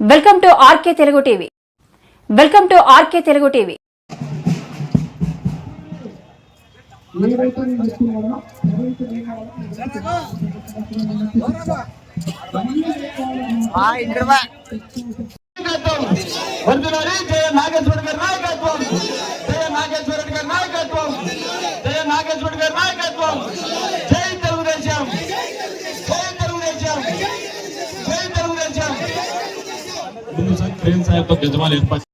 Welcome to RK Telugu TV. Welcome to RK Telugu TV. तो गजमाल ఏర్పాటు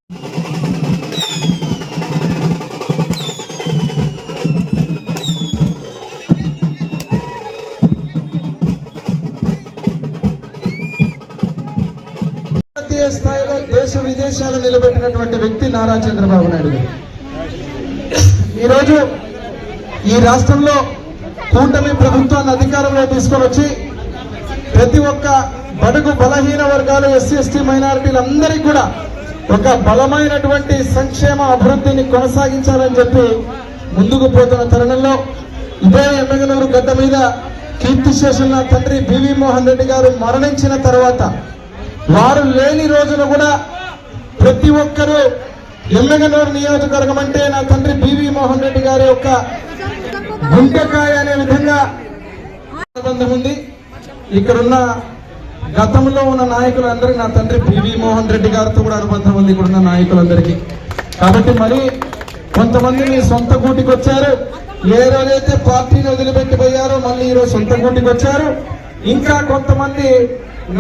జాతీయ స్థాయిలో దేశ విదేశాలు నిలబెట్టినటువంటి వ్యక్తి నారా చంద్రబాబు నాయుడు గారు. ఈరోజు ఈ రాష్ట్రంలో కూటమి ప్రభుత్వాన్ని అధికారంలో తీసుకొని వచ్చి ప్రతి ఒక్క బడుగు బలహీన వర్గాలు ఎస్సీ ఎస్టీ మైనారిటీలందరికీ కూడా ఒక బలమైనటువంటి సంక్షేమ అభివృద్ధిని కొనసాగించాలని చెప్పి ముందుకు పోతున్న తరుణంలో ఇదే ఎమ్మెగనూరు గడ్డ మీద కీర్తిశేషులు నా తండ్రి బివి మోహన్ రెడ్డి గారు మరణించిన తర్వాత వారు లేని రోజున కూడా ప్రతి ఒక్కరూ ఎమ్మెగనూరు నియోజకవర్గం అంటే నా తండ్రి బివి మోహన్ రెడ్డి గారి యొక్క గుండెకాయ అనే విధంగా అనుబంధం ఉంది. ఇక్కడున్న గతంలో ఉన్న నాయకులందరికీ నా తండ్రి బివి మోహన్ రెడ్డి గారితో కూడా అనుబంధం ఉంది ఇక్కడున్న నాయకులందరికీ. కాబట్టి మరి కొంతమంది మీ సొంత గూటికి వచ్చారు, ఏ రోజైతే పార్టీని వదిలిపెట్టిపోయారో మళ్ళీ ఈరోజు సొంత గూటికి వచ్చారు. ఇంకా కొంతమంది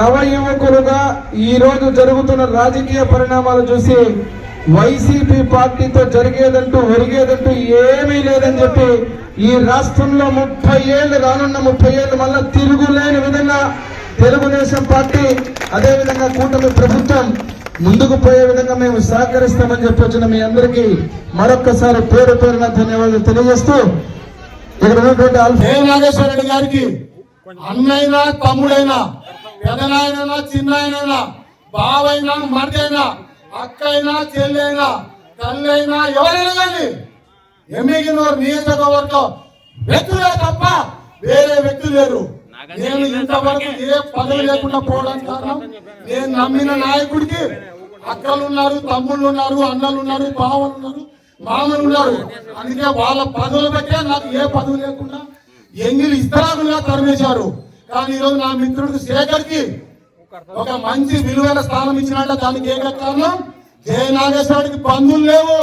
నవ యువకులుగా ఈ రోజు జరుగుతున్న రాజకీయ పరిణామాలు చూసి వైసీపీ పార్టీతో జరిగేదంటూ ఒరిగేదంటూ ఏమీ లేదని చెప్పి ఈ రాష్ట్రంలో 30 ఏళ్ళు రానున్న 30 ఏళ్ళు మళ్ళా తిరుగులేని విధంగా తెలుగుదేశం పార్టీ అదేవిధంగా కూటమి ప్రభుత్వం ముందుకు పోయే విధంగా మేము సహకరిస్తామని చెప్పి వచ్చిన మీ అందరికీ మరొక్కసారి పేరు పేరున ధన్యవాదాలు తెలియజేస్తూ ఇక్కడ ఉన్నటువంటి నాగేశ్వర రెడ్డి గారికి అన్నైనా తమ్ముడైనా పెదనాయనైనా చిన్నాయనైనా బావైనా మరిదైనా అక్కైనా చెల్లైనా తల్లైనా ఎవరైనా కానీ ఎమ్మెగనూరు నియోజకవర్గం వ్యక్తులే తప్ప వేరే వ్యక్తులు లేరు. నేను ఇంతవరకు ఏ పదవి లేకుండా పోవడానికి కారణం నేను నమ్మిన నాయకుడికి అక్కలు ఉన్నారు, తమ్ముళ్ళు ఉన్నారు, అన్నలు ఉన్నారు, బావలు ఉన్నారు, మామలు ఉన్నారు. అందుకే వాళ్ళ పదవులు బట్టే నాకు ఏ పదవి లేకుండా ఎంగిలి ఇస్తరాకులుగా తరిమేశారు. కానీ ఈరోజు నా మిత్రుడికి శేఖర్కి ఒక మంచి విలువైన స్థానం ఇచ్చినట్టు దానికి ఏక కారణం జయ నాగేశ్వరుడికి బంధువులు లేవు,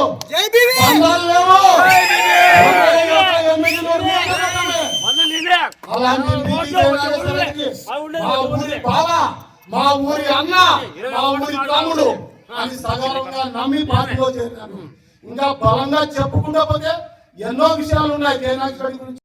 బంధాలు లేవు. అలాంటి మా ఊరి బావ, మా ఊరి అన్న, మా ఊరి తమ్ముడు అని సగర్వంగా నమ్మి పార్టీలో చేరాను. ఇంకా బలంగా చెప్పుకుంటూ పోతే ఎన్నో విషయాలు ఉన్నాయి జయ నాగేశ్వరుడి గురించి.